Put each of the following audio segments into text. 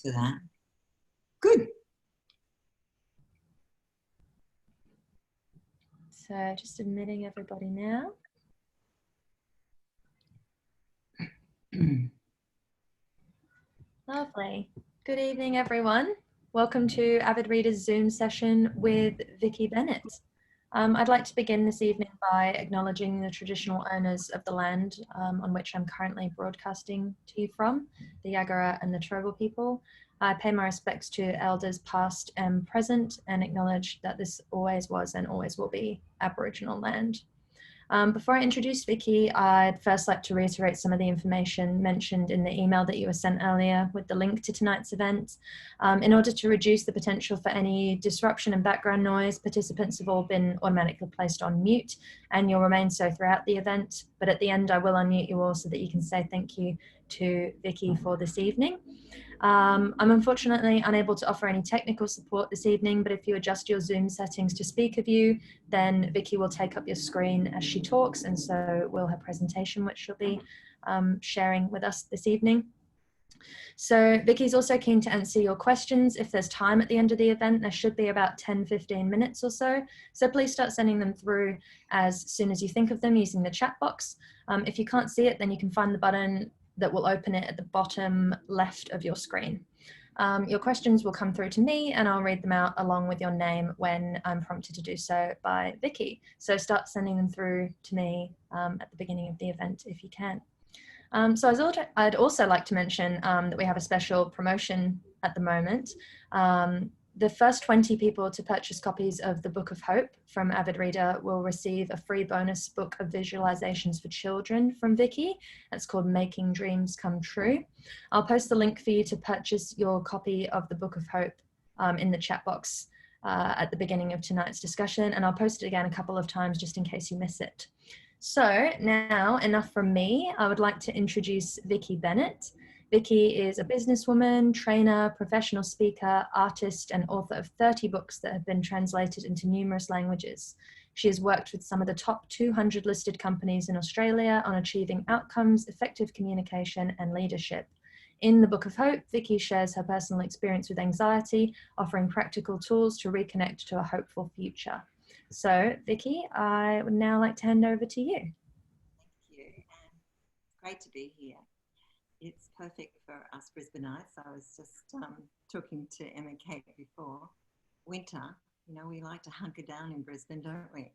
Thanks for that. Good. So just admitting everybody now. Lovely. Good evening, everyone. Welcome to Avid Reader's Zoom session with Vicki Bennett. I'd like to begin this evening by acknowledging the traditional owners of the land on which I'm currently broadcasting to you from, the Yagara and the Turrbal people. I pay my respects to elders past and present and acknowledge that this always was and always will be Aboriginal land. Before I introduce Vicki, I'd first like to reiterate some of the information mentioned in the email that you were sent earlier with the link to tonight's event. In order to reduce the potential for any disruption and background noise, participants have all been automatically placed on mute, and you'll remain so throughout the event. But at the end, I will unmute you all so that you can say thank you to Vicki for this evening. I'm unfortunately unable to offer any technical support this evening, but if you adjust your Zoom settings to speaker view, then Vicki will take up your screen as she talks, and so will her presentation, which she'll be sharing with us this evening. So Vicki's also keen to answer your questions if there's time at the end of the event. There should be about 10-15 minutes or so. So please start sending them through as soon as you think of them using the chat box. If you can't see it, then you can find the button that will open it at the bottom left of your screen. Your questions will come through to me and I'll read them out along with your name when I'm prompted to do so by Vicki. So start sending them through to me at the beginning of the event if you can. So I'd also like to mention that we have a special promotion at the moment. The first 20 people to purchase copies of the Book of Hope from Avid Reader will receive a free bonus book of visualizations for children from Vicki. That's called Making Dreams Come True. I'll post the link for you to purchase your copy of the Book of Hope in the chat box at the beginning of tonight's discussion, and I'll post it again a couple of times just in case you miss it. So now, enough from me. I would like to introduce Vicki Bennett. Vicki is a businesswoman, trainer, professional speaker, artist, and author of 30 books that have been translated into numerous languages. She has worked with some of the top 200 listed companies in Australia on achieving outcomes, effective communication, and leadership. In the Book of Hope, Vicki shares her personal experience with anxiety, offering practical tools to reconnect to a hopeful future. So, Vicki, I would now like to hand over to you. Thank you, and great to be here. It's perfect for us Brisbaneites. I was just talking to Emma and Kate before. Winter, you know, we like to hunker down in Brisbane, don't we?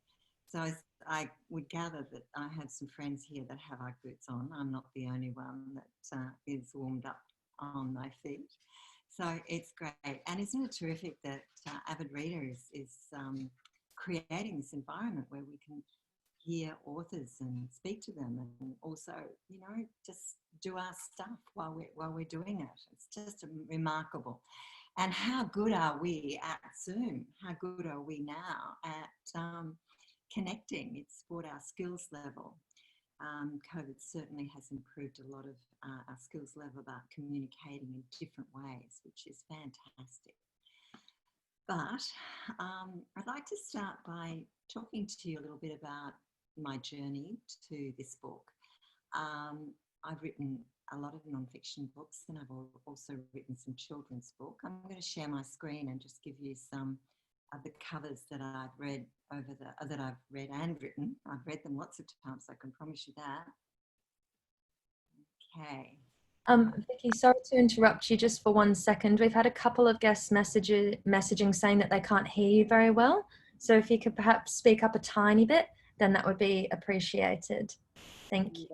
So I would gather that I have some friends here that have Ugg boots on. I'm not the only one that is warmed up on my feet. So it's great. And isn't it terrific that Avid Reader is creating this environment where we can hear authors and speak to them and also, you know, just do our stuff while we're doing it. It's just remarkable. And how good are we at Zoom? How good are we now at connecting? It's brought our skills level. COVID certainly has improved a lot of our skills level about communicating in different ways, which is fantastic. But I'd like to start by talking to you a little bit about my journey to this book. I've written a lot of non-fiction books, and I've also written some children's book. I'm going to share my screen and just give you some of the covers that I've read that I've read and written. I've read them lots of times, I can promise you that. Okay. Vicki, sorry to interrupt you just for 1 second. We've had a couple of guests messaging saying that they can't hear you very well. So if you could perhaps speak up a tiny bit, then that would be appreciated. Thank you.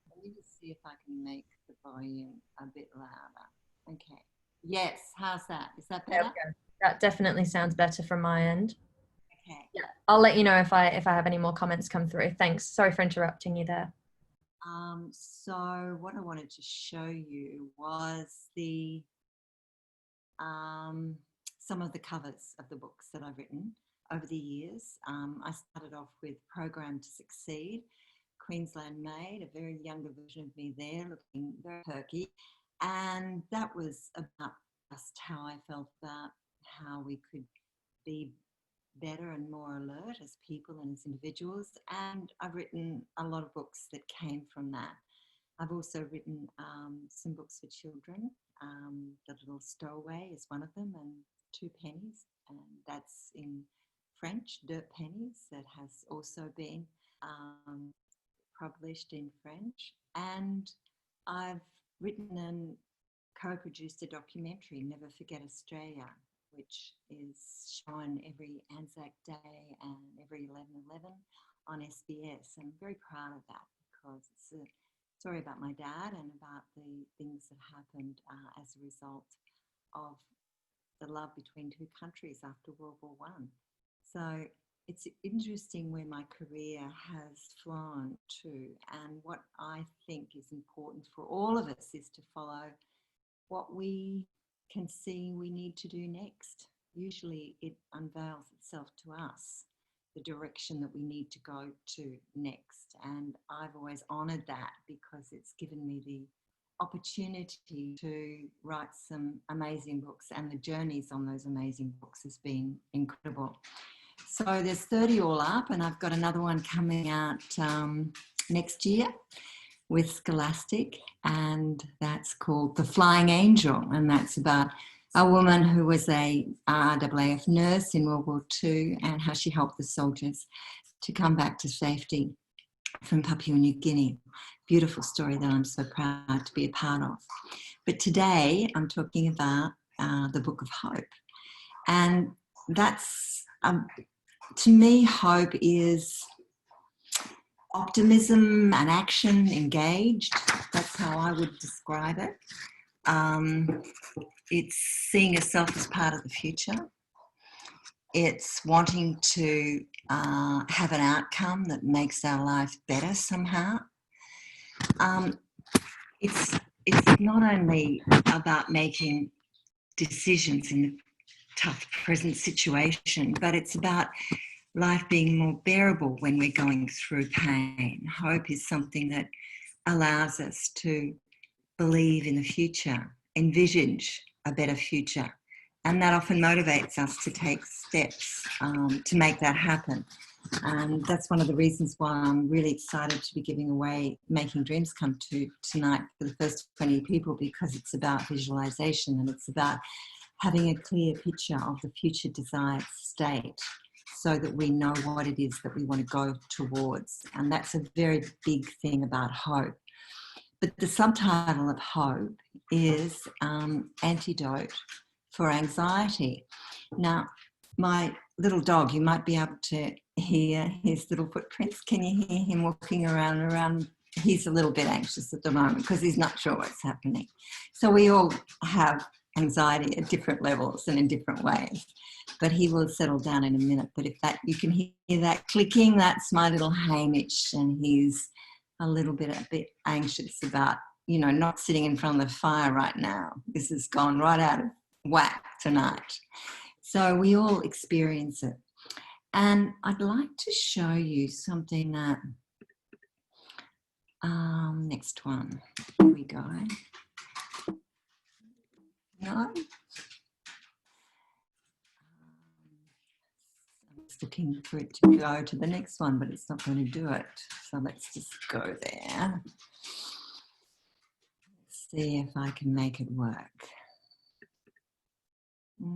Let me just see if I can make the volume a bit louder. Okay. Yes, how's that? Is that better? That definitely sounds better from my end. Okay. Yeah, I'll let you know if I have any more comments come through. Thanks. Sorry for interrupting you there. So what I wanted to show you was the some of the covers of the books that I've written over the years. I started off with Program to Succeed, Queensland Made, a very younger version of me there, looking very perky. And that was about just how I felt about how we could be better and more alert as people and as individuals. And I've written a lot of books that came from that. I've also written some books for children. The Little Stowaway is one of them, and Two Pennies, and that's in French, Deux Pennies, that has also been published in French. And I've written and co-produced a documentary, Never Forget Australia, which is shown every Anzac Day and every 11/11 on SBS. And I'm very proud of that because it's a story about my dad and about the things that happened as a result of the love between two countries after World War I. So it's interesting where my career has flown to, and what I think is important for all of us is to follow what we can see we need to do next. Usually it unveils itself to us, the direction that we need to go to next. And I've always honoured that because it's given me the opportunity to write some amazing books, and the journeys on those amazing books has been incredible. So there's 30 all up, and I've got another one coming out next year with Scholastic, and that's called The Flying Angel, and that's about a woman who was a RAAF nurse in World War II and how she helped the soldiers to come back to safety from Papua New Guinea. Beautiful story that I'm so proud to be a part of. But today I'm talking about the Book of Hope, and that's, to me, hope is optimism and action engaged. That's how I would describe it. It's seeing yourself as part of the future. It's wanting to have an outcome that makes our life better somehow. It's not only about making decisions in the tough present situation, but it's about life being more bearable when we're going through pain. Hope is something that allows us to believe in the future, envisage a better future, and that often motivates us to take steps to make that happen. And that's one of the reasons why I'm really excited to be giving away Making Dreams Come True tonight for the first 20 people, because it's about visualization and it's about having a clear picture of the future desired state, so that we know what it is that we want to go towards. And that's a very big thing about hope. But the subtitle of Hope is Antidote for Anxiety. Now, my little dog, you might be able to hear his little footprints. Can you hear him walking around? He's a little bit anxious at the moment because he's not sure what's happening. So we all have anxiety at different levels and in different ways, but he will settle down in a minute. But if that, you can hear that clicking, that's my little Hamish, and he's a bit anxious about, not sitting in front of the fire right now. This has gone right out of whack tonight. So we all experience it. And I'd like to show you something that, next one, here we go. No? I'm just looking for it to go to the next one, but it's not going to do it. So let's just go there. Let's see if I can make it work.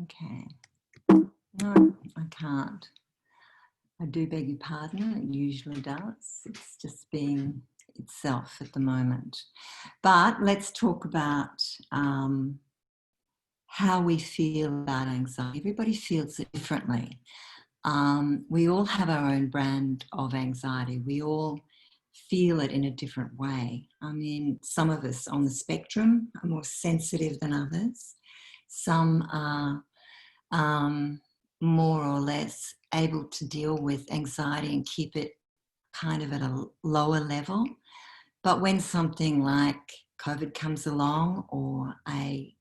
Okay. No, I can't. I do beg your pardon, it usually does. It's just being itself at the moment. But let's talk about how we feel about anxiety. Everybody feels it differently. We all have our own brand of anxiety. We all feel it in a different way. I mean, some of us on the spectrum are more sensitive than others. Some are more or less able to deal with anxiety and keep it kind of at a lower level. But when something like COVID comes along, or a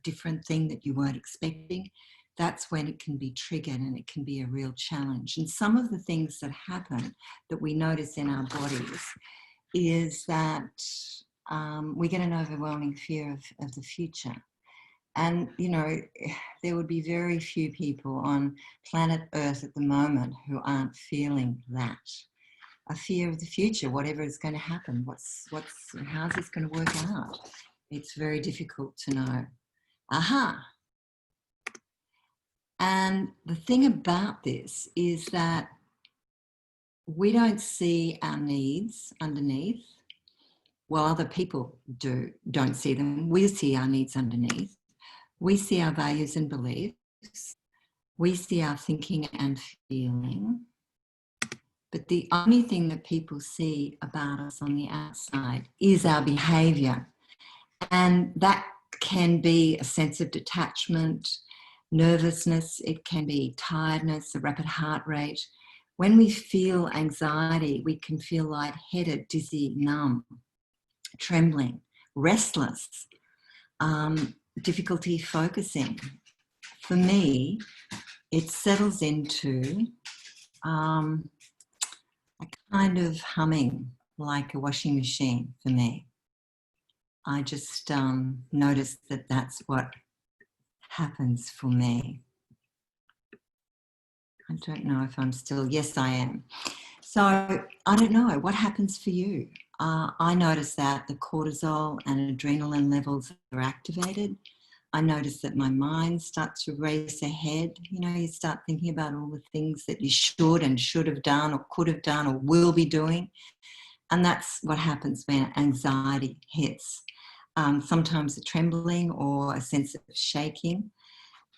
different thing that you weren't expecting, that's when it can be triggered and it can be a real challenge. And some of the things that happen that we notice in our bodies is that we get an overwhelming fear of the future. And, there would be very few people on planet Earth at the moment who aren't feeling that. a fear of the future, whatever is going to happen. How's this going to work out? It's very difficult to know. Aha. And the thing about this is that we don't see our needs underneath. Well, other people don't see them. We see our needs underneath. We see our values and beliefs. We see our thinking and feeling. But the only thing that people see about us on the outside is our behaviour. And that can be a sense of detachment, nervousness, it can be tiredness, a rapid heart rate. When we feel anxiety, we can feel lightheaded, dizzy, numb, trembling, restless, difficulty focusing. For me, it settles into a kind of humming, like a washing machine for me. I just noticed that that's what happens for me. I don't know if I'm still, yes, I am. So I don't know, what happens for you? I notice that the cortisol and adrenaline levels are activated. I notice that my mind starts to race ahead. You know, you start thinking about all the things that you should have done or could have done or will be doing. And that's what happens when anxiety hits. Sometimes a trembling or a sense of shaking.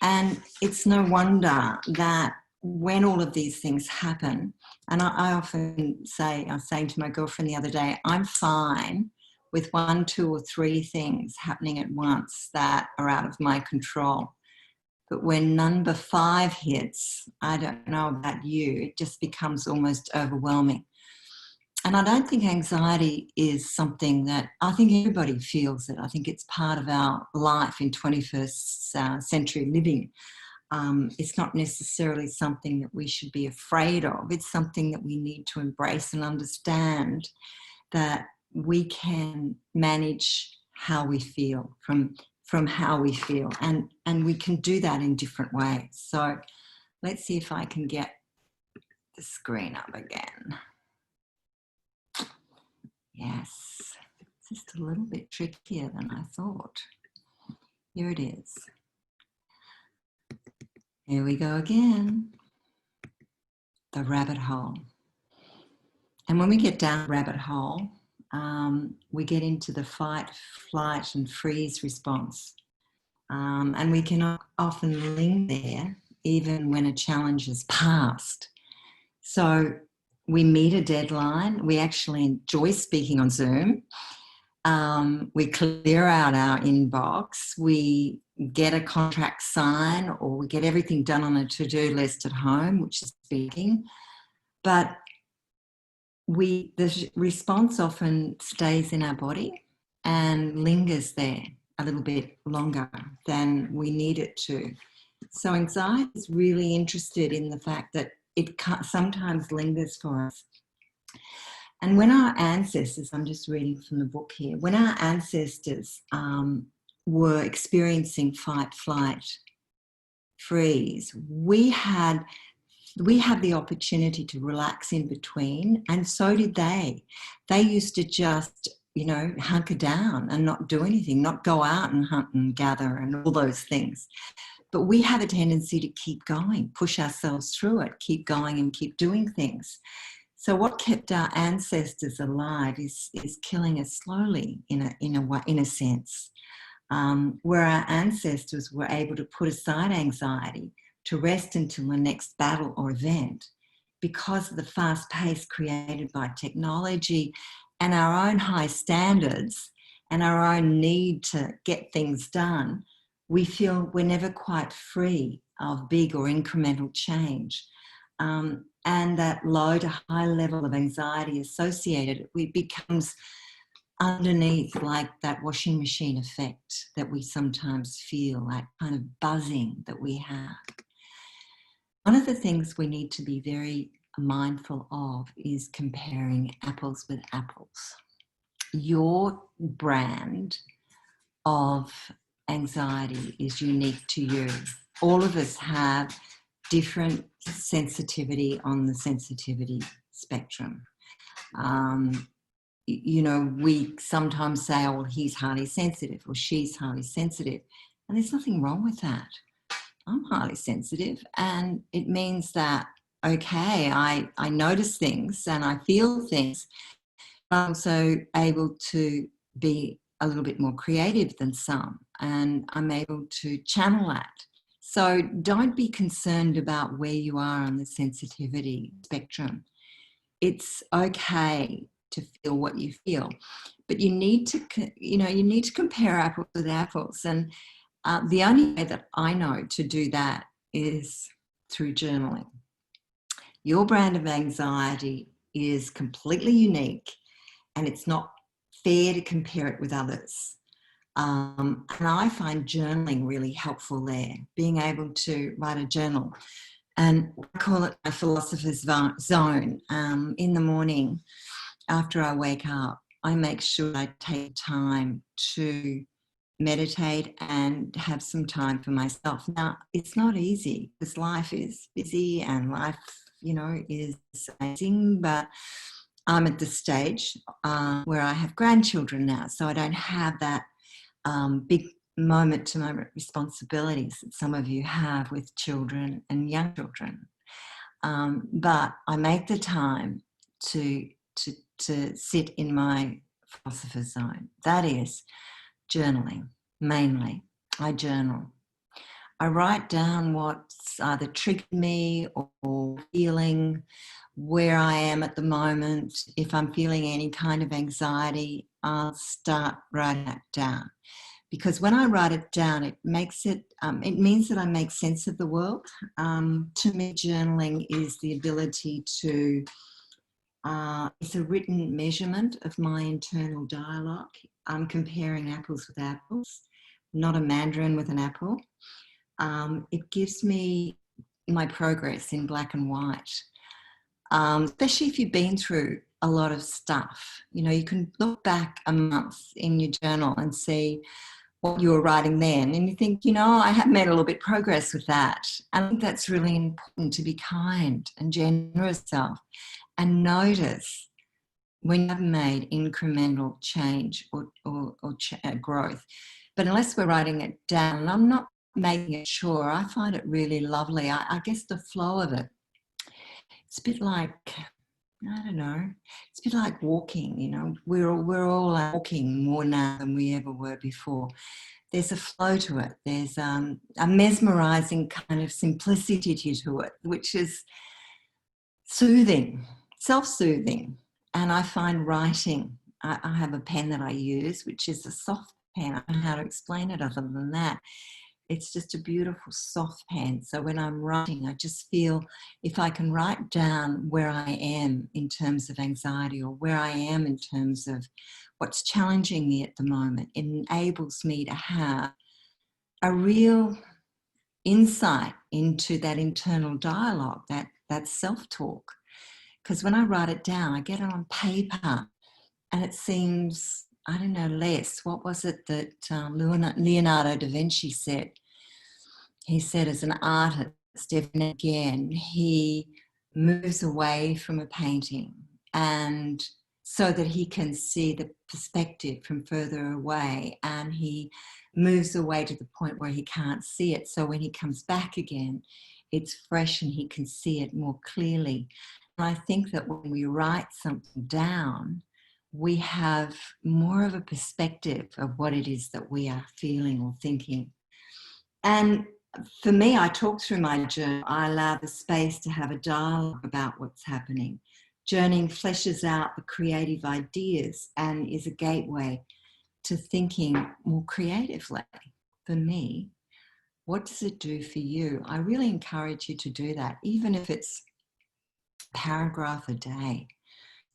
And it's no wonder that when all of these things happen, and I often say, I was saying to my girlfriend the other day, I'm fine with 1, 2 or 3 things happening at once that are out of my control. But when number 5 hits, I don't know about you, it just becomes almost overwhelming. And I don't think anxiety is something that, I think everybody feels it. I think it's part of our life in 21st century living. It's not necessarily something that we should be afraid of. It's something that we need to embrace and understand that we can manage how we feel from how we feel. And we can do that in different ways. So let's see if I can get the screen up again. Yes, it's just a little bit trickier than I thought. Here it is. Here we go again. The rabbit hole. And when we get down the rabbit hole, we get into the fight, flight, and freeze response. And we can often linger there even when a challenge is passed. So we meet a deadline. We actually enjoy speaking on Zoom. We clear out our inbox. We get a contract signed, or we get everything done on a to-do list at home, which is speaking. But the response often stays in our body and lingers there a little bit longer than we need it to. So anxiety is really interested in the fact that it sometimes lingers for us. And when our ancestors, I'm just reading from the book here, when our ancestors were experiencing fight, flight, freeze, we had the opportunity to relax in between, and so did they. They used to just, hunker down and not do anything, not go out and hunt and gather and all those things. But we have a tendency to keep going, push ourselves through it, keep going and keep doing things. So what kept our ancestors alive is killing us slowly in a sense, where our ancestors were able to put aside anxiety to rest until the next battle or event. Because of the fast pace created by technology and our own high standards and our own need to get things done, we feel we're never quite free of big or incremental change. And that low to high level of anxiety associated, it becomes underneath, like that washing machine effect that we sometimes feel, that kind of buzzing that we have. One of the things we need to be very mindful of is comparing apples with apples. Your brand of anxiety is unique to you. All of us have different sensitivity on the sensitivity spectrum. You know, we sometimes say, oh, well, he's highly sensitive or she's highly sensitive. And there's nothing wrong with that. I'm highly sensitive, and it means that, okay, I notice things and I feel things, but I'm also able to be a little bit more creative than some, and I'm able to channel that. So don't be concerned about where you are on the sensitivity spectrum. It's okay to feel what you feel, but you need to, you need to compare apples with apples. And the only way that I know to do that is through journaling. Your brand of anxiety is completely unique, and it's not fair to compare it with others. And I find journaling really helpful there, being able to write a journal. And I call it my philosopher's zone. In the morning, after I wake up, I make sure I take time to meditate and have some time for myself. Now, it's not easy because life is busy and life, is amazing, but I'm at the stage where I have grandchildren now, so I don't have that big moment-to-moment responsibilities that some of you have with children and young children. But I make the time to sit in my philosopher's zone. That is journaling, mainly. I journal. I write down what's either triggered me or feeling, where I am at the moment. If I'm feeling any kind of anxiety, I'll start writing that down. Because when I write it down, it makes it, it means that I make sense of the world. To me, journaling is the ability to, it's a written measurement of my internal dialogue. I'm comparing apples with apples, not a mandarin with an apple. It gives me my progress in black and white, especially if you've been through a lot of stuff. You can look back a month in your journal and see what you were writing then, and you think, I have made a little bit of progress with that. I think that's really important, to be kind and generous self and notice when you've made incremental change or growth. But unless we're writing it down, and I'm not making it sure, I find it really lovely. I guess the flow of it, it's a bit like, I don't know, it's a bit like walking. We're all walking more now than we ever were before. There's a flow to it. There's a mesmerizing kind of simplicity to it, which is soothing, self-soothing. And I find writing, I have a pen that I use, which is a soft pen. I don't know how to explain it other than that. It's just a beautiful soft pen. So when I'm writing, I just feel if I can write down where I am in terms of anxiety, or where I am in terms of what's challenging me at the moment, it enables me to have a real insight into that internal dialogue, that self-talk. Because when I write it down, I get it on paper and it seems, I don't know, less. What was it that Leonardo da Vinci said? He said, as an artist, even again, he moves away from a painting, and so that he can see the perspective from further away, and he moves away to the point where he can't see it. So when he comes back again, it's fresh and he can see it more clearly. And I think that when we write something down, we have more of a perspective of what it is that we are feeling or thinking. And for me, I talk through my journal. I allow the space to have a dialogue about what's happening. Journaling fleshes out the creative ideas and is a gateway to thinking more creatively. For me, what does it do for you? I really encourage you to do that, even if it's a paragraph a day.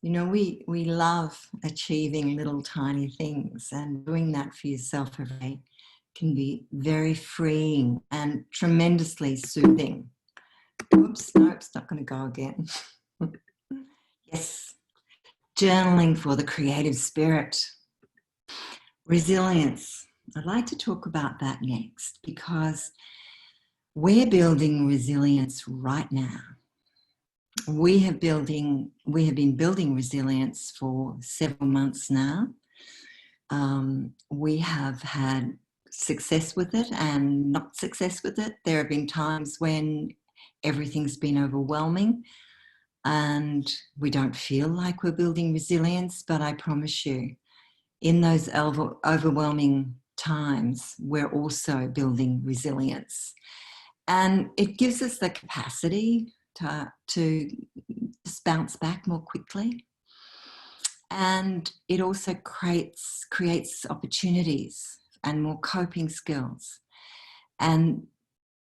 We love achieving little tiny things, and doing that for yourself every day can be very freeing and tremendously soothing. Oops, no, it's not going to go again. Yes, journaling for the creative spirit. Resilience. I'd like to talk about that next, because we're building resilience right now. we have been building resilience for several months now. We have had success with it and not success with it. There have been times when everything's been overwhelming and we don't feel like we're building resilience, but I promise you, in those overwhelming times, we're also building resilience. And it gives us the capacity to just bounce back more quickly. And it also creates opportunities and more coping skills. And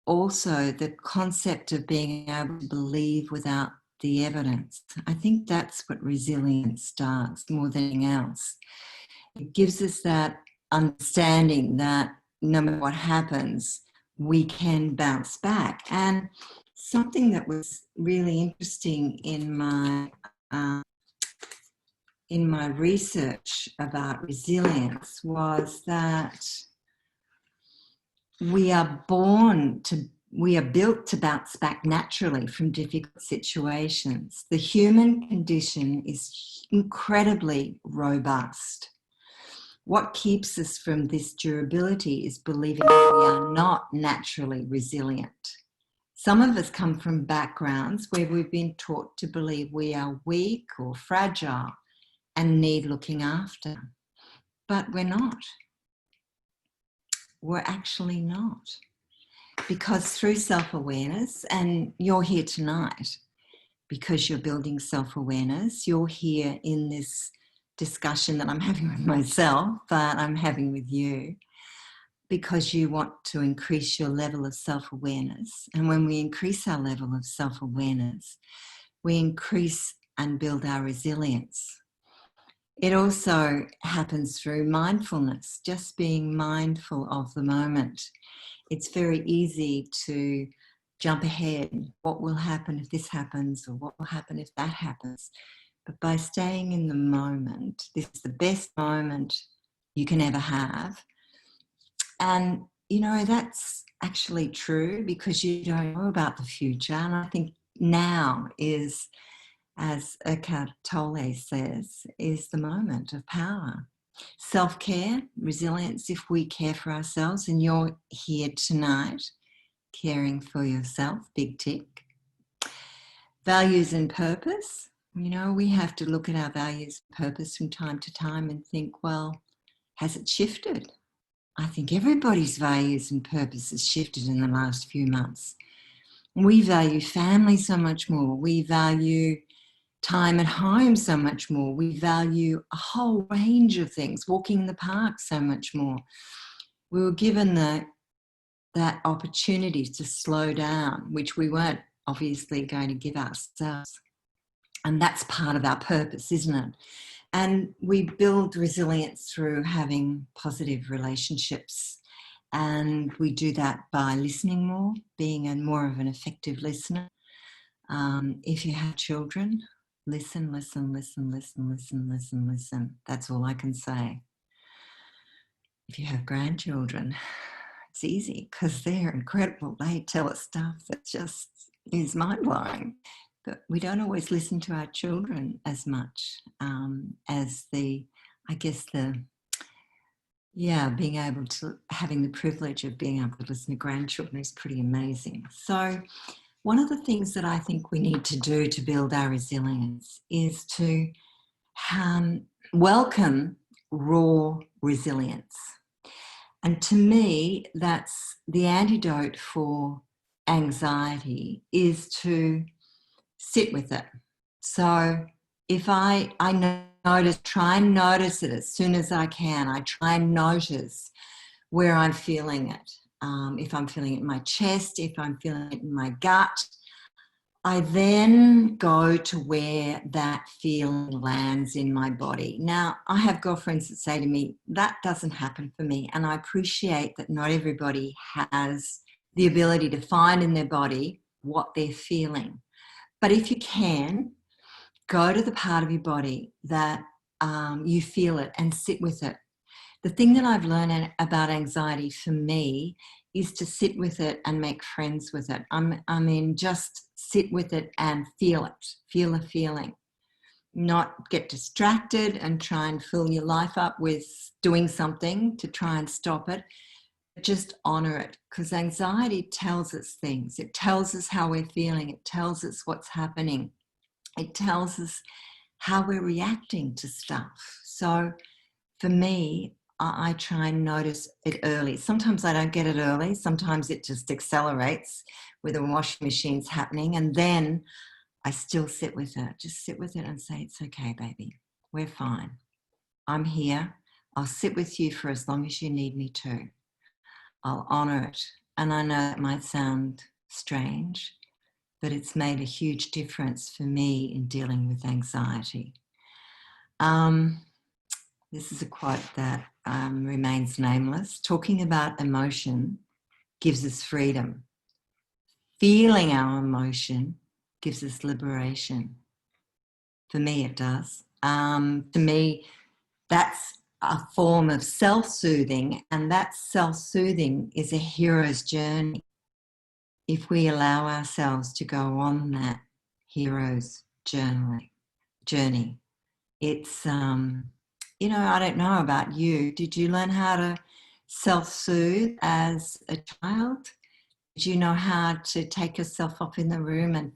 also the concept of being able to believe without the evidence. I think that's what resilience does more than anything else. It gives us that understanding that no matter what happens, we can bounce back. And something that was really interesting in my research about resilience was that we are built to bounce back naturally from difficult situations. The human condition is incredibly robust. What keeps us from this durability is believing that we are not naturally resilient. Some of us come from backgrounds where we've been taught to believe we are weak or fragile and need looking after. But we're not. We're actually not. Because through self-awareness, and you're here tonight because you're building self-awareness, you're here in this discussion that I'm having with myself, but I'm having with you, because you want to increase your level of self-awareness. And when we increase our level of self-awareness, we increase and build our resilience. It also happens through mindfulness, just being mindful of the moment. It's very easy to jump ahead. What will happen if this happens, or what will happen if that happens? But by staying in the moment, this is the best moment you can ever have. And, you know, that's actually true because you don't know about the future. And I think now is, as Eckhart Tolle says, is the moment of power. Self-care, resilience, if we care for ourselves, and you're here tonight caring for yourself, big tick. Values and purpose, you know, we have to look at our values and purpose from time to time and think, well, has it shifted? I think everybody's values and purpose has shifted in the last few months. We value family so much more. We value time at home so much more. We value a whole range of things, walking in the park so much more. We were given that opportunity to slow down, which we weren't obviously going to give ourselves. And that's part of our purpose, isn't it? And we build resilience through having positive relationships. And we do that by listening more, being more of an effective listener. If you have children, listen, listen, listen, listen, listen, listen, listen. That's all I can say. If you have grandchildren, it's easy because they're incredible. They tell us stuff that just is mind-blowing. But we don't always listen to our children as much as being able to, having the privilege of being able to listen to grandchildren is pretty amazing. So one of the things that I think we need to do to build our resilience is to welcome raw resilience. And to me, that's the antidote for anxiety, is to sit with it. So if I try and notice it as soon as I can. I try and notice where I'm feeling it. If I'm feeling it in my chest, if I'm feeling it in my gut, I then go to where that feeling lands in my body. Now, I have girlfriends that say to me, that doesn't happen for me. And I appreciate that not everybody has the ability to find in their body what they're feeling. But if you can, go to the part of your body that you feel it and sit with it. the thing that I've learned about anxiety for me is to sit with it and make friends with it. I mean, just sit with it and feel it, feel the feeling. Not get distracted and try and fill your life up with doing something to try and stop it. Just honor it, because anxiety tells us things. It tells us how we're feeling. It tells us what's happening. It tells us how we're reacting to stuff. So for me, I try and notice it early. Sometimes I don't get it early. Sometimes it just accelerates with the washing machine's happening. And then I still sit with it. Just sit with it and say, it's okay, baby. We're fine. I'm here. I'll sit with you for as long as you need me to. I'll honor it. And I know it might sound strange, but it's made a huge difference for me in dealing with anxiety. This is a quote that remains nameless. Talking about emotion gives us freedom. Feeling our emotion gives us liberation. For me, it does. To me, that's a form of self-soothing, and that self-soothing is a hero's journey. If we allow ourselves to go on that hero's journey, it's, you know, I don't know about you. Did you learn how to self-soothe as a child? Did you know how to take yourself up in the room and,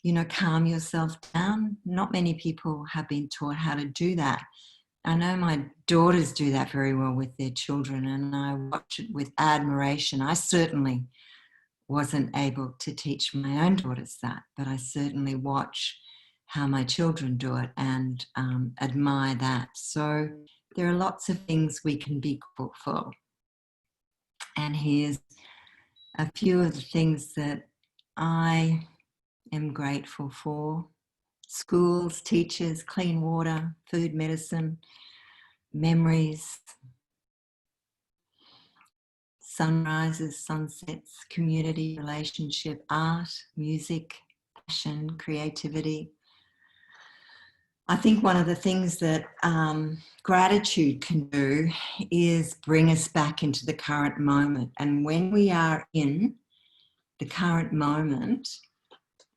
you know, calm yourself down? Not many people have been taught how to do that. I know my daughters do that very well with their children, and I watch it with admiration. I certainly wasn't able to teach my own daughters that, but I certainly watch how my children do it and admire that. So there are lots of things we can be grateful for. And here's a few of the things that I am grateful for. Schools, teachers, clean water, food, medicine, memories, sunrises, sunsets, community, relationship, art, music, passion, creativity. I think one of the things that gratitude can do is bring us back into the current moment. And when we are in the current moment,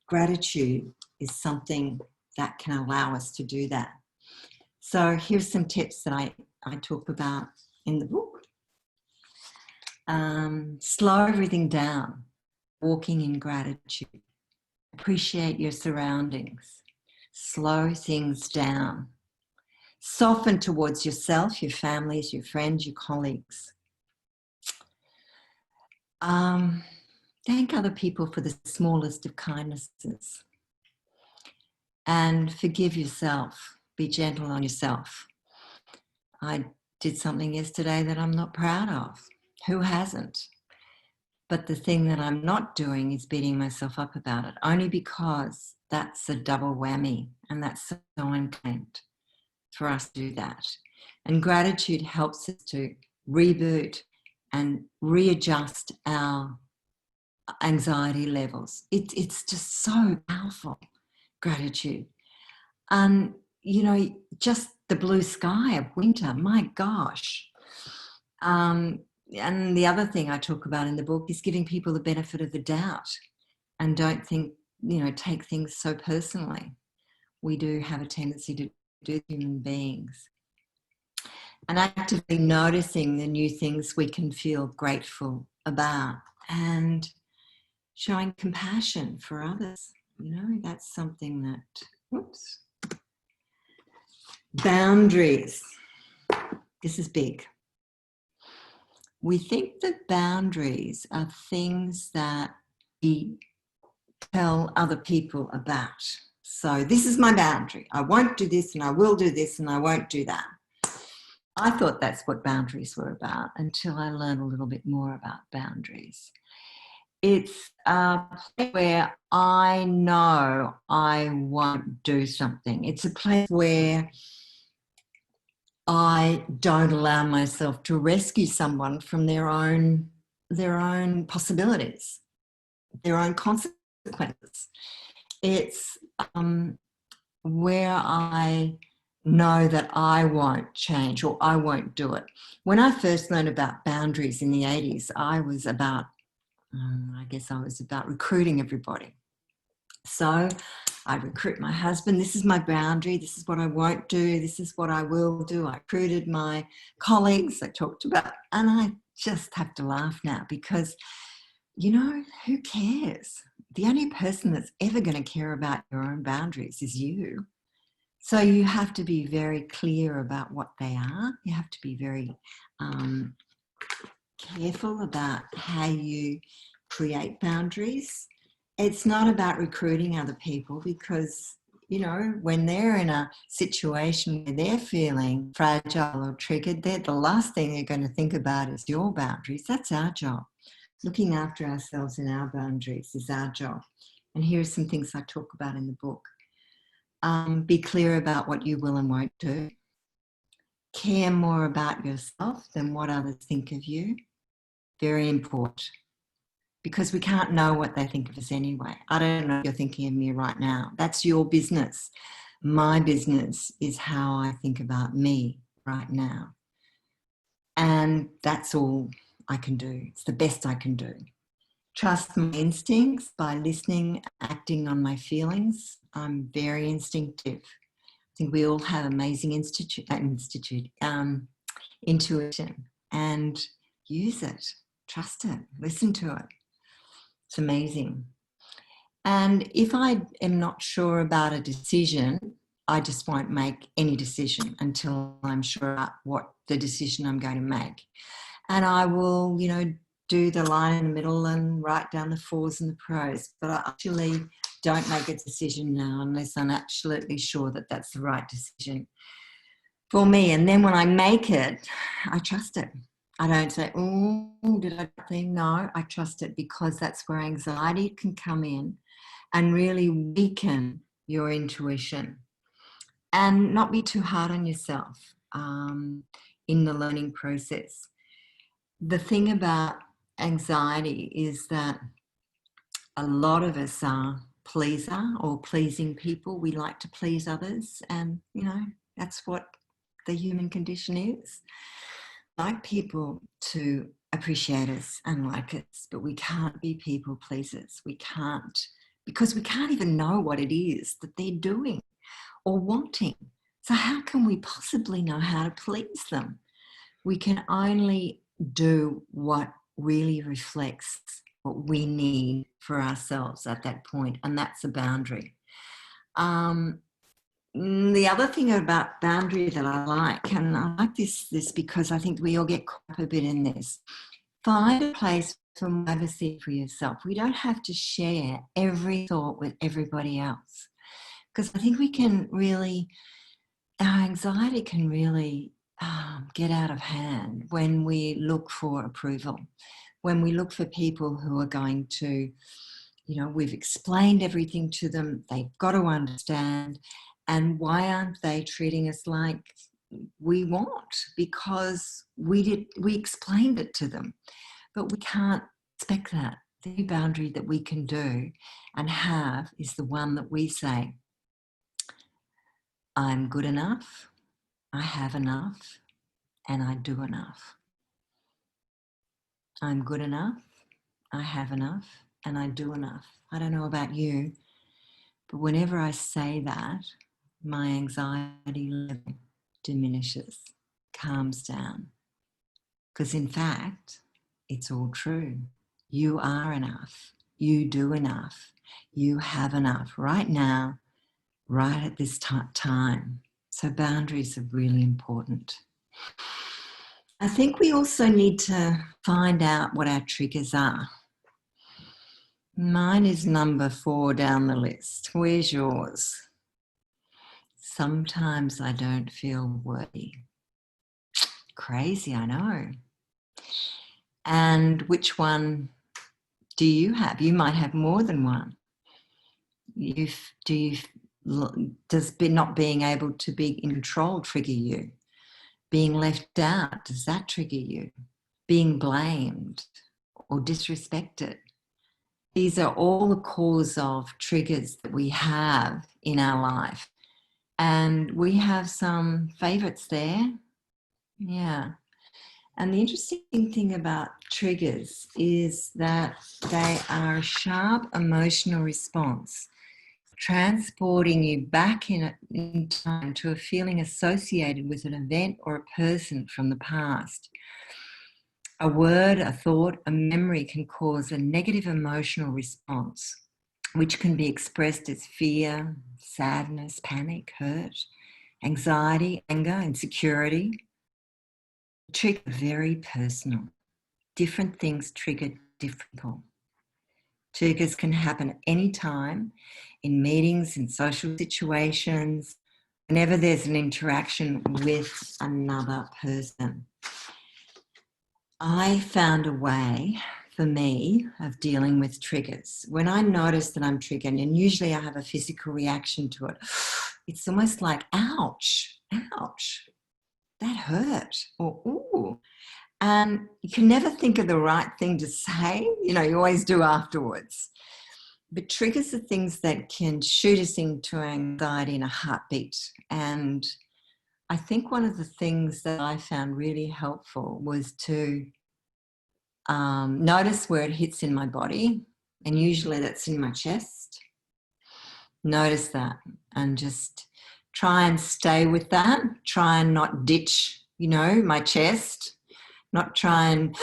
gratitude is something that can allow us to do that. So here's some tips that I talk about in the book. Slow everything down, walking in gratitude. Appreciate your surroundings. Slow things down. Soften towards yourself, your families, your friends, your colleagues. Thank other people for the smallest of kindnesses. And forgive yourself. Be gentle on yourself. I did something yesterday that I'm not proud of. Who hasn't? But the thing that I'm not doing is beating myself up about it, only because that's a double whammy, and that's so unkind for us to do that. And gratitude helps us to reboot and readjust our anxiety levels. It's just so powerful, gratitude. And, you know, just the blue sky of winter, my gosh. And the other thing I talk about in the book is giving people the benefit of the doubt, and don't think, you know, take things so personally. We do have a tendency to do human beings. And actively noticing the new things we can feel grateful about, and showing compassion for others. You know, that's something that, whoops. Boundaries. This is big. We think that boundaries are things that we tell other people about. So this is my boundary. I won't do this, and I will do this, and I won't do that. I thought that's what boundaries were about until I learned a little bit more about boundaries. It's a place where I know I won't do something. It's a place where I don't allow myself to rescue someone from their own possibilities, their own consequences. It's where I know that I won't change or I won't do it. When I first learned about boundaries in the 80s, I was about recruiting everybody. So I recruit my husband. This is my boundary. This is what I won't do. This is what I will do. I recruited my colleagues I talked about, and I just have to laugh now because, who cares? The only person that's ever going to care about your own boundaries is you. So you have to be very clear about what they are. You have to be very careful about how you create boundaries. It's not about recruiting other people because, when they're in a situation where they're feeling fragile or triggered, the last thing they're going to think about is your boundaries. That's our job. Looking after ourselves and our boundaries is our job. And here are some things I talk about in the book. Be clear about what you will and won't do. Care more about yourself than what others think of you. Very important. Because we can't know what they think of us anyway. I don't know if you're thinking of me right now. That's your business. My business is how I think about me right now. And that's all I can do. It's the best I can do. Trust my instincts by listening, acting on my feelings. I'm very instinctive. I think we all have amazing intuition, and use it, trust it, listen to it. It's amazing. And if I am not sure about a decision, I just won't make any decision until I'm sure about what the decision I'm going to make. And I will, do the line in the middle and write down the fors and the pros. But I actually don't make a decision now unless I'm absolutely sure that that's the right decision for me. And then when I make it, I trust it. I don't say, oh, did I think? No, I trust it because that's where anxiety can come in and really weaken your intuition and not be too hard on yourself in the learning process. The thing about anxiety is that a lot of us are pleaser or pleasing people. We like to please others, and that's what the human condition is. Like people to appreciate us and like us, but we can't be people pleasers. We can't, because we can't even know what it is that they're doing or wanting. So how can we possibly know how to please them? We can only do what really reflects what we need for ourselves at that point, and that's a boundary. The other thing about boundary that I like, and I like this because I think we all get caught up a bit in this, find a place for privacy for yourself. We don't have to share every thought with everybody else, because I think we can really, our anxiety can really get out of hand when we look for approval, when we look for people who are going to, we've explained everything to them, they've got to understand, and why aren't they treating us like we want? Because we explained it to them, but we can't expect that. The boundary that we can do and have is the one that we say, I'm good enough, I have enough, and I do enough. I'm good enough, I have enough, and I do enough. I don't know about you, but whenever I say that, my anxiety level diminishes, calms down. Because in fact, it's all true. You are enough. You do enough. You have enough right now, right at this time. So boundaries are really important. I think we also need to find out what our triggers are. Mine is number 4 down the list. Where's yours? Sometimes I don't feel worthy. Crazy, I know. And which one do you have? You might have more than one. Does not being able to be in control trigger you? Being left out, does that trigger you? Being blamed or disrespected? These are all the cause of triggers that we have in our life. And we have some favorites there. Yeah. And the interesting thing about triggers is that they are a sharp emotional response, transporting you back in time to a feeling associated with an event or a person from the past. A word, a thought, a memory can cause a negative emotional response, which can be expressed as fear, sadness, panic, hurt, anxiety, anger, insecurity. Trigger very personal. Different things trigger different people. Triggers can happen at any time, in meetings, in social situations, whenever there's an interaction with another person. I found a way for me of dealing with triggers. When I notice that I'm triggered, and usually I have a physical reaction to it, it's almost like, ouch, ouch, that hurt, or ooh. And you can never think of the right thing to say. You always do afterwards. But triggers are things that can shoot us into anxiety in a heartbeat. And I think one of the things that I found really helpful was to notice where it hits in my body. And usually that's in my chest. Notice that and just try and stay with that. Try and not ditch, my chest. Not try and,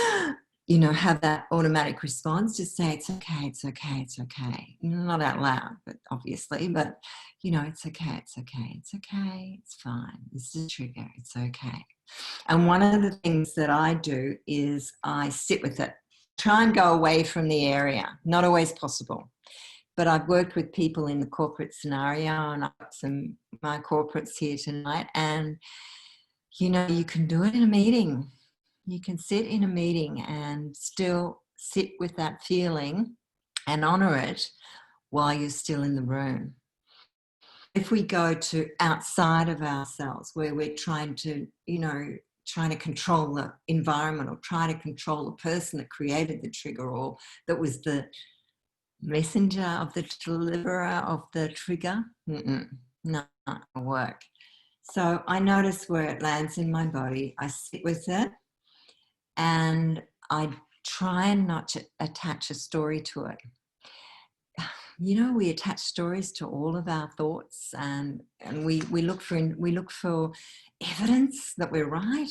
have that automatic response. Just say, it's okay, it's okay, it's okay. Not out loud, but obviously, but, it's okay, it's okay, it's okay, it's fine. This is a trigger, it's okay. And one of the things that I do is I sit with it. Try and go away from the area. Not always possible. But I've worked with people in the corporate scenario, and I've got some of my corporates here tonight, and, you can do it in a meeting. You can sit in a meeting and still sit with that feeling and honour it while you're still in the room. If we go to outside of ourselves, where we're trying to control the environment, or trying to control the person that created the trigger, or that was the messenger of the deliverer of the trigger, not work. So I notice where it lands in my body. I sit with it. And I try not to attach a story to it. We attach stories to all of our thoughts, and we look for evidence that we're right,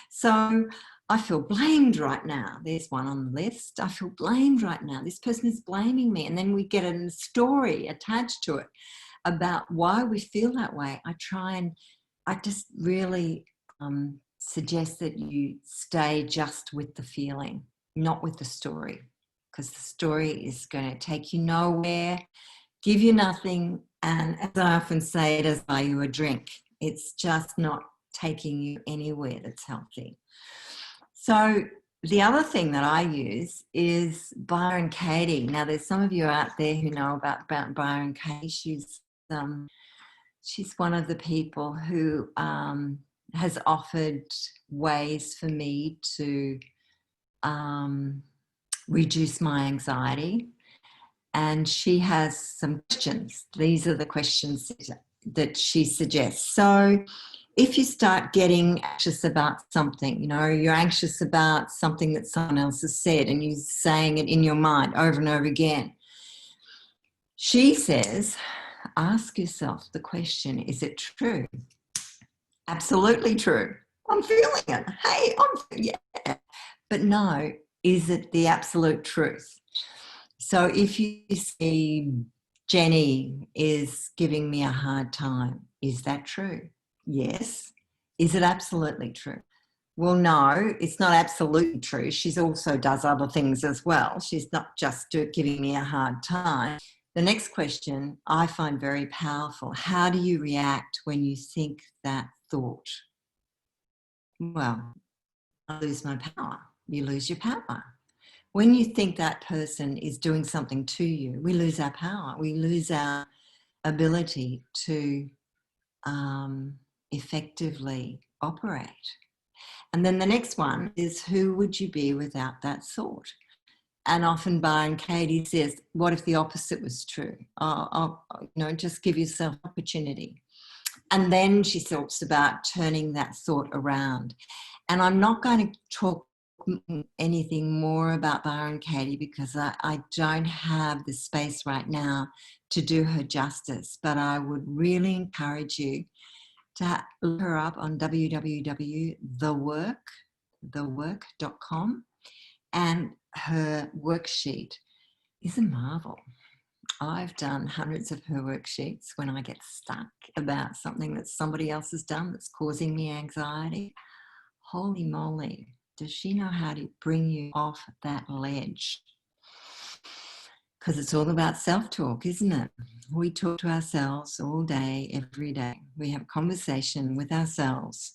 So I feel blamed right now. There's one on the list. I feel blamed right now. This person is blaming me. And then we get a story attached to it about why we feel that way. I just really suggest that you stay just with the feeling, not with the story, because the story is going to take you nowhere, give you nothing, and as I often say, it does buy you a drink. It's just not taking you anywhere that's healthy. So the other thing that I use is Byron Katie. Now, there's some of you out there who know about Byron Katie. She's one of the people who has offered ways for me to reduce my anxiety. And she has some questions. These are the questions that she suggests. So if you start getting anxious about something, you're anxious about something that someone else has said, and you're saying it in your mind over and over again, she says, ask yourself the question, is it true? Absolutely true. I'm feeling it. Hey, yeah. But no, is it the absolute truth? So if you see Jenny is giving me a hard time, is that true? Yes. Is it absolutely true? Well, no, it's not absolutely true. She also does other things as well. She's not just giving me a hard time. The next question I find very powerful. How do you react when you think that thought? Well, I lose my power. You lose your power. When you think that person is doing something to you, we lose our power. We lose our ability to effectively operate. And then the next one is, who would you be without that thought? And often Byron Katie says, what if the opposite was true? Just give yourself opportunity. And then she talks about turning that thought around. And I'm not going to talk anything more about Byron Katie because I don't have the space right now to do her justice. But I would really encourage you to look her up on www.thework.com, and her worksheet is a marvel. I've done hundreds of her worksheets when I get stuck about something that somebody else has done that's causing me anxiety. Holy moly, does she know how to bring you off that ledge? Because it's all about self-talk, isn't it? We talk to ourselves all day, every day. We have conversation with ourselves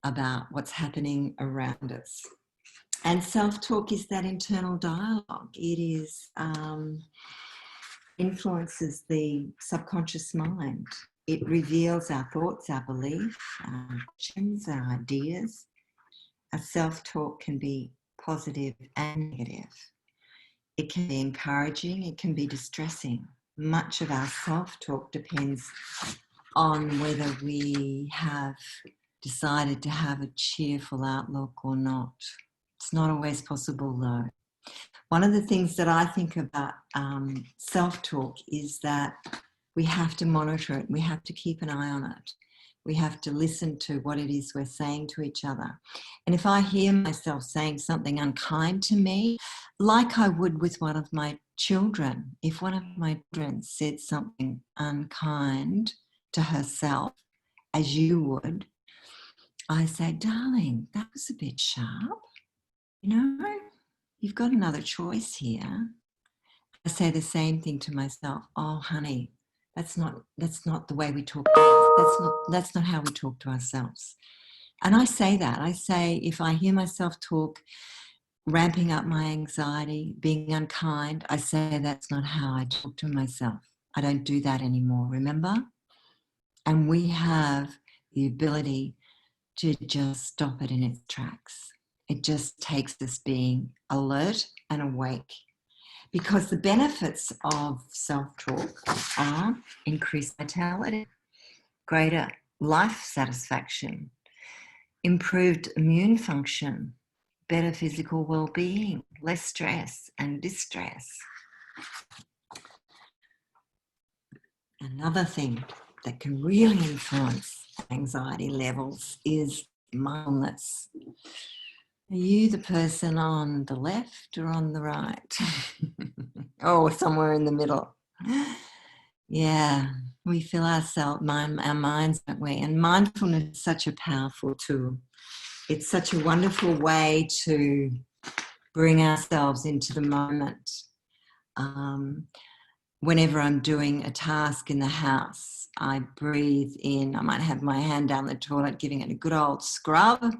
about what's happening around us. And self-talk is that internal dialogue. It is influences the subconscious mind. It reveals our thoughts, our beliefs, our actions, our ideas. Our self-talk can be positive and negative. It can be encouraging, it can be distressing. Much of our self-talk depends on whether we have decided to have a cheerful outlook or not. It's not always possible though. One of the things that I think about self-talk is that we have to monitor it. We have to keep an eye on it. We have to listen to what it is we're saying to each other. And if I hear myself saying something unkind to me, like I would with one of my children, if one of my children said something unkind to herself, as you would, I say, darling, that was a bit sharp. You know, you've got another choice here. I say the same thing to myself. Oh, honey, that's not the way we talk. That's not how we talk to ourselves. And I say that. I say, if I hear myself talk, ramping up my anxiety, being unkind, I say that's not how I talk to myself. I don't do that anymore, remember? And we have the ability to just stop it in its tracks. It just takes us being alert and awake. Because the benefits of self-talk are increased vitality, greater life satisfaction, improved immune function, better physical well-being, less stress and distress. Another thing that can really influence anxiety levels is mindfulness. Are you the person on the left or on the right? Oh, somewhere in the middle. Yeah, we fill our minds that way. And mindfulness is such a powerful tool. It's such a wonderful way to bring ourselves into the moment. Whenever I'm doing a task in the house, I breathe in. I might have my hand down the toilet, giving it a good old scrub.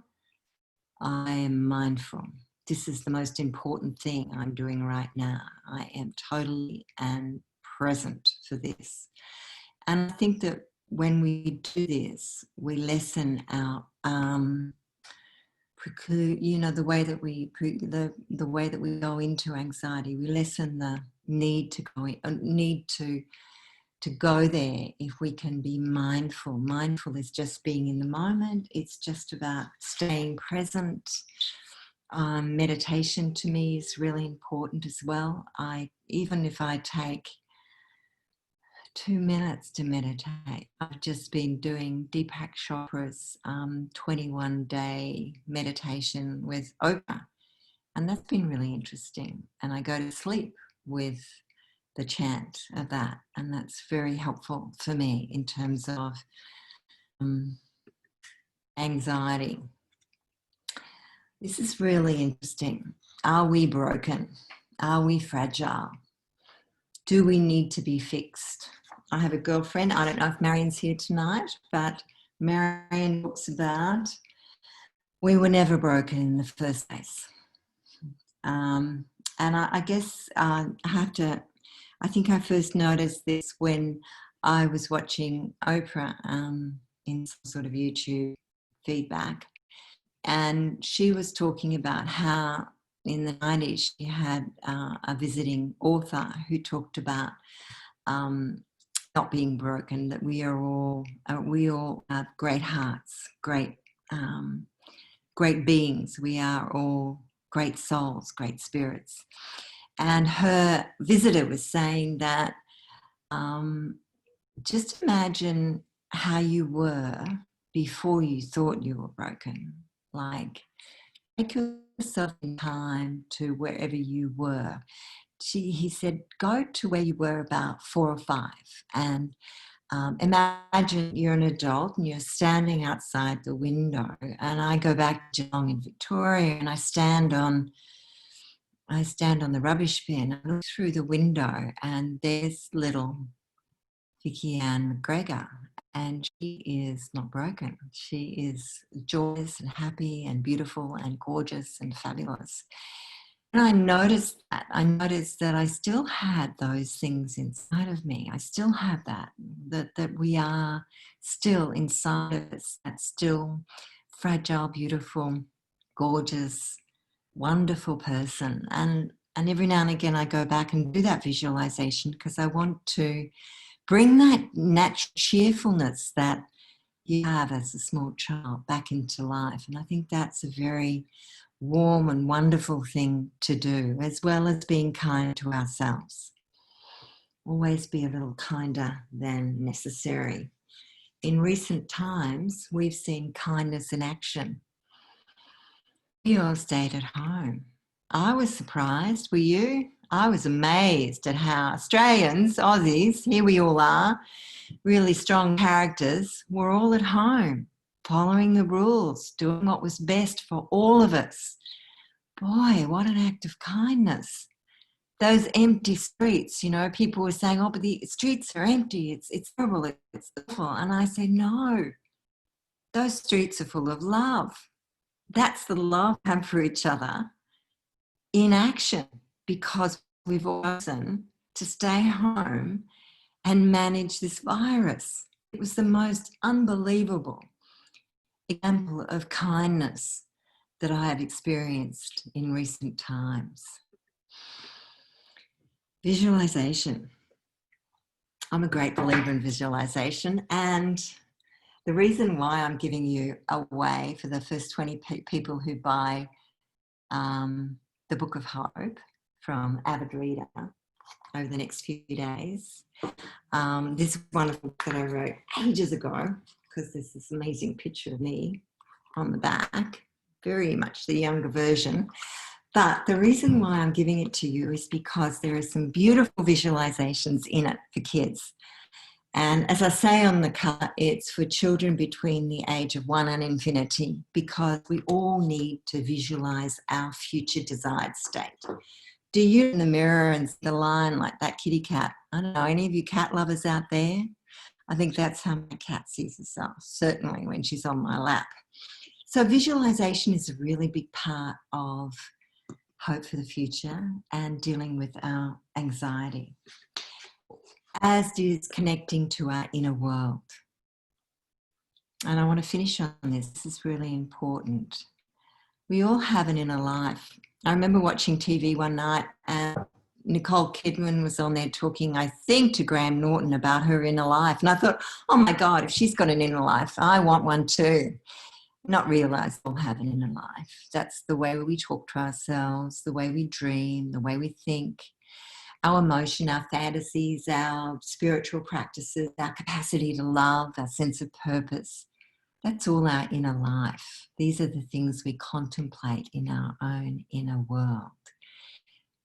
I am mindful. This is the most important thing I'm doing right now. I am totally and present for this. And I think that when we do this, we lessen our the way that we go into anxiety. We lessen the need to go there if we can be mindful. Mindful is just being in the moment. It's just about staying present. Meditation to me is really important as well. Even if I take 2 minutes to meditate, I've just been doing Deepak Chopra's 21-day meditation with Oprah, and that's been really interesting. And I go to sleep with the chant of that, and that's very helpful for me in terms of anxiety. This is really interesting. Are we broken? Are we fragile? Do we need to be fixed? I have a girlfriend, I don't know if Marion's here tonight, but Marion talks about we were never broken in the first place. And I guess I think I first noticed this when I was watching Oprah in some sort of YouTube feedback. And she was talking about how in the 90s she had a visiting author who talked about not being broken, that we all have great hearts, great beings. We are all great souls, great spirits. And her visitor was saying that just imagine how you were before you thought you were broken. Like, take yourself in time to wherever you were. He said, go to where you were about 4 or 5 and imagine you're an adult and you're standing outside the window. And I go back to Geelong in Victoria and I stand on the rubbish bin. I look through the window and there's little Vicki Ann McGregor, and she is not broken. She is joyous and happy and beautiful and gorgeous and fabulous. And I noticed that. I noticed that I still had those things inside of me. I still have that we are still inside of us, that still fragile, beautiful, gorgeous, wonderful person. And every now and again I go back and do that visualization because I want to bring that natural cheerfulness that you have as a small child back into life. And I think that's a very warm and wonderful thing to do, as well as being kind to ourselves. Always be a little kinder than necessary. In recent times, we've seen kindness in action. We all stayed at home. I was surprised, were you? I was amazed at how Australians, Aussies, here we all are, really strong characters, were all at home, following the rules, doing what was best for all of us. Boy, what an act of kindness. Those empty streets, you know, people were saying, oh, but the streets are empty, it's terrible, it's awful. And I said, no, those streets are full of love. That's the love we have for each other in action, because we've chosen to stay home and manage this virus. It was the most unbelievable example of kindness that I have experienced in recent times. Visualization. I'm a great believer in visualization, and the reason why I'm giving you away for the first 20 people who buy the Book of Hope from Avid Reader over the next few days. This wonderful book that I wrote ages ago, because there's this amazing picture of me on the back, very much the younger version. But the reason why I'm giving it to you is because there are some beautiful visualizations in it for kids. And as I say on the cover, it's for children between the age of 1 and infinity, because we all need to visualize our future desired state. Do you in the mirror and see the line like that kitty cat? I don't know, any of you cat lovers out there? I think that's how my cat sees herself, certainly when she's on my lap. So visualization is a really big part of hope for the future and dealing with our anxiety, as is connecting to our inner world. And I want to finish on this. This is really important. We all have an inner life. I remember watching TV one night and Nicole Kidman was on there talking, I think, to Graham Norton about her inner life. And I thought, oh my God, if she's got an inner life, I want one too. Not realize we'll have an inner life. That's the way we talk to ourselves, the way we dream, the way we think, our emotion, our fantasies, our spiritual practices, our capacity to love, our sense of purpose. That's all our inner life. These are the things we contemplate in our own inner world.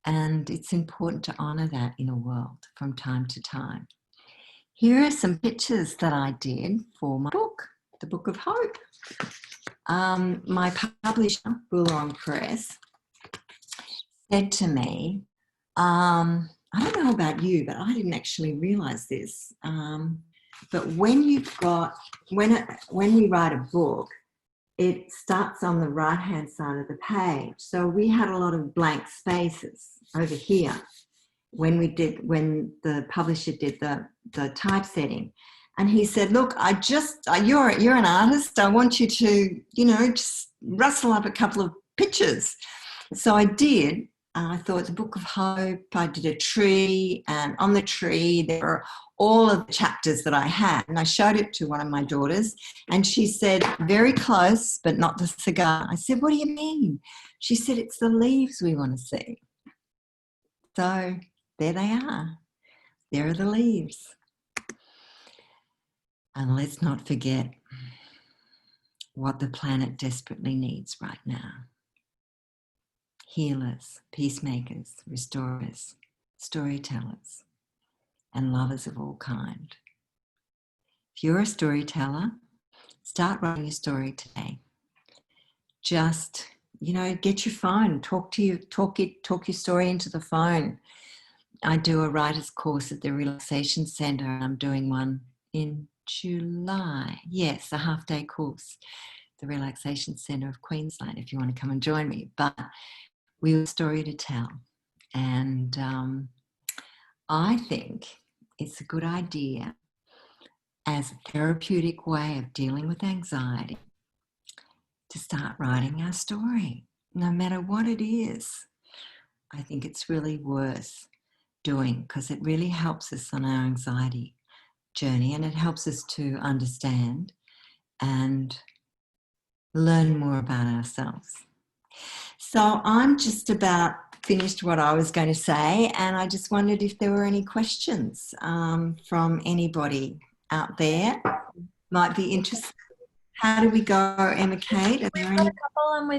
And it's important to honour that inner world from time to time. Here are some pictures that I did for my book, The Book of Hope. My publisher, Bulong Press, said to me, I don't know about you, but I didn't actually realise this. But when we write a book, it starts on the right-hand side of the page. So we had a lot of blank spaces over here when the publisher did the typesetting. And he said, look, you're an artist. I want you to, just rustle up a couple of pictures. So I did. I thought the Book of Hope. I did a tree, and on the tree there were all of the chapters that I had, and I showed it to one of my daughters, and she said, very close, but not the cigar. I said, what do you mean? She said, it's the leaves we want to see. So there they are. There are the leaves. And let's not forget what the planet desperately needs right now. Healers, peacemakers, restorers, storytellers, and lovers of all kind. If you're a storyteller, start writing your story today. Just, get your phone, talk your story into the phone. I do a writer's course at the Relaxation Centre, and I'm doing one in July. Yes, a half-day course, the Relaxation Centre of Queensland, if you want to come and join me. But we have a story to tell. And I think it's a good idea as a therapeutic way of dealing with anxiety to start writing our story, no matter what it is. I think it's really worth doing because it really helps us on our anxiety journey, and it helps us to understand and learn more about ourselves. So I'm just about finished what I was going to say, and I just wondered if there were any questions from anybody out there might be interested. How do we go, Emma Kate? Are there We've got a couple, and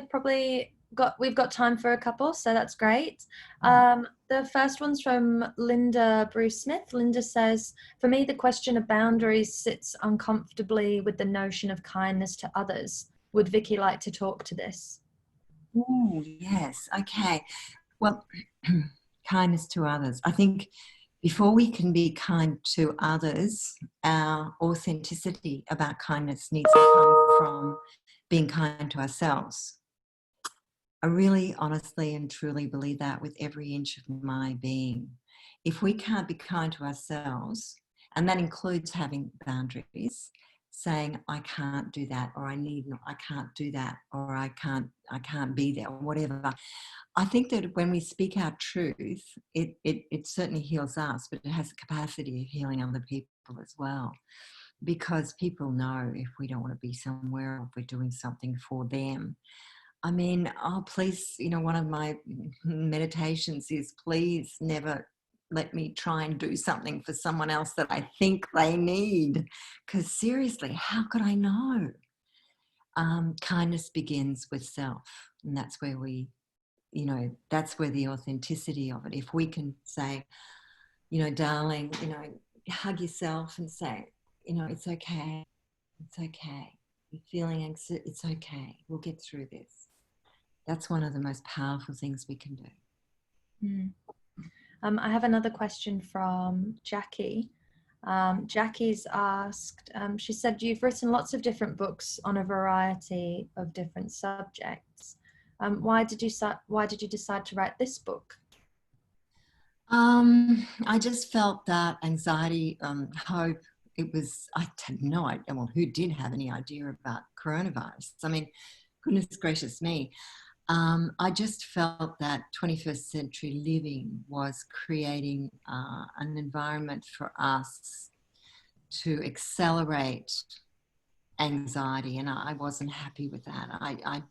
we've got time for a couple, so that's great. The first one's from Linda Bruce Smith. Linda says, for me, the question of boundaries sits uncomfortably with the notion of kindness to others. Would Vicki like to talk to this? Oh, yes. Okay. Well, kindness to others. I think before we can be kind to others, our authenticity about kindness needs to come from being kind to ourselves. I really honestly and truly believe that with every inch of my being. If we can't be kind to ourselves, and that includes having boundaries, saying I can't do that, or I can't do that, or I can't be there, or whatever. I think that when we speak our truth, it certainly heals us, but it has the capacity of healing other people as well. Because people know if we don't want to be somewhere, or if we're doing something for them. I mean, please, one of my meditations is please never let me try and do something for someone else that I think they need. Because seriously, how could I know? Kindness begins with self. And that's where that's where the authenticity of it. If we can say, darling, hug yourself and say, it's okay. It's okay. You're feeling anxious. It's okay. We'll get through this. That's one of the most powerful things we can do. I have another question from Jackie. Jackie's asked, she said, you've written lots of different books on a variety of different subjects. Why did you decide to write this book? I just felt that anxiety, hope, I had no idea, well, who did have any idea about coronavirus? I mean, goodness gracious me. I just felt that 21st century living was creating an environment for us to accelerate anxiety, and I wasn't happy with that. I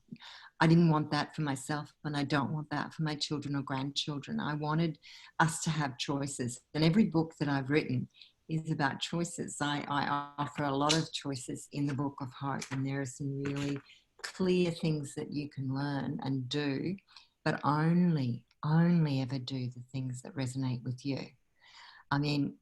didn't want that for myself, and I don't want that for my children or grandchildren. I wanted us to have choices, and every book that I've written is about choices. I offer a lot of choices in the Book of Hope, and there are some really clear things that you can learn and do, but only ever do the things that resonate with you. I mean,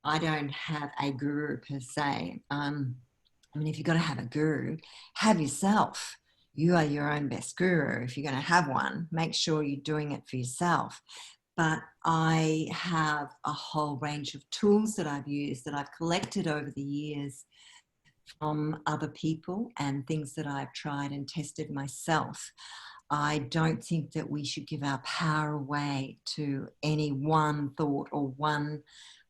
I don't have a guru per se. If you've got to have a guru, have yourself. You are your own best guru. If you're going to have one, make sure you're doing it for yourself. But I have a whole range of tools that I've used, that I've collected over the years from other people, and things that I've tried and tested myself. I don't think that we should give our power away to any one thought or one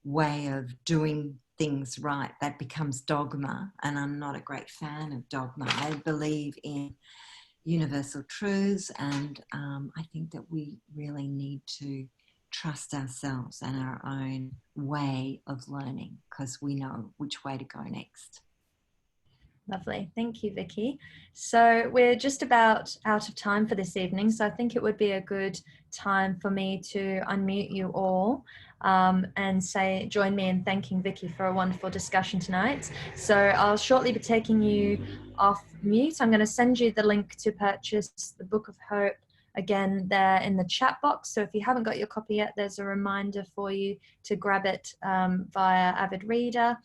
way of doing things right. That becomes dogma, and I'm not a great fan of dogma. I believe in universal truths, and I think that we really need to trust ourselves and our own way of learning, because we know which way to go next. Lovely. Thank you, Vicki. So we're just about out of time for this evening, so I think it would be a good time for me to unmute you all and say, join me in thanking Vicki for a wonderful discussion tonight. So I'll shortly be taking you off mute. I'm going to send you the link to purchase the Book of Hope again there in the chat box. So if you haven't got your copy yet, there's a reminder for you to grab it via Avid Reader.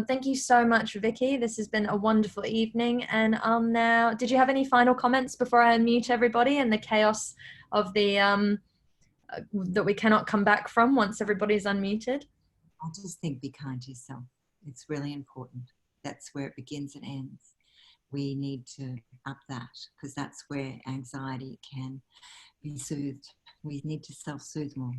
Thank you so much, Vicki. This has been a wonderful evening. And I'll now, did you have any final comments before I unmute everybody and the chaos of the, that we cannot come back from once everybody's unmuted? I just think be kind to yourself. It's really important. That's where it begins and ends. We need to up that, because that's where anxiety can be soothed. We need to self-soothe more.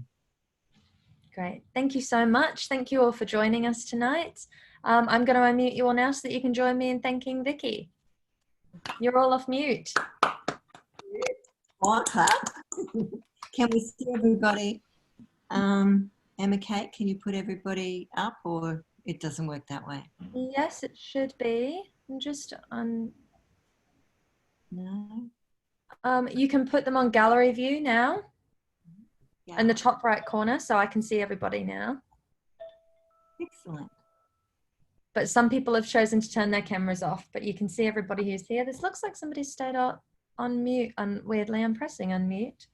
Great. Thank you so much. Thank you all for joining us tonight. I'm going to unmute you all now so that you can join me in thanking Vicki. You're all off mute. Can we see everybody? Emma Kate, can you put everybody up, or it doesn't work that way? Yes, it should be. I'm just on. No. You can put them on gallery view now. Yeah. In the top right corner, so I can see everybody now. Excellent. But some people have chosen to turn their cameras off, but you can see everybody who's here. This looks like somebody stayed on mute, weirdly. I'm pressing unmute.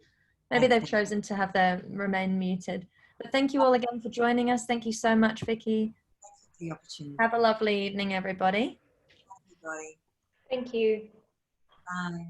Maybe they've chosen to have their remain muted. But thank you all again for joining us. Thank you so much, Vicki. Thanks for the opportunity. Have a lovely evening, everybody. Everybody. Thank you. Bye.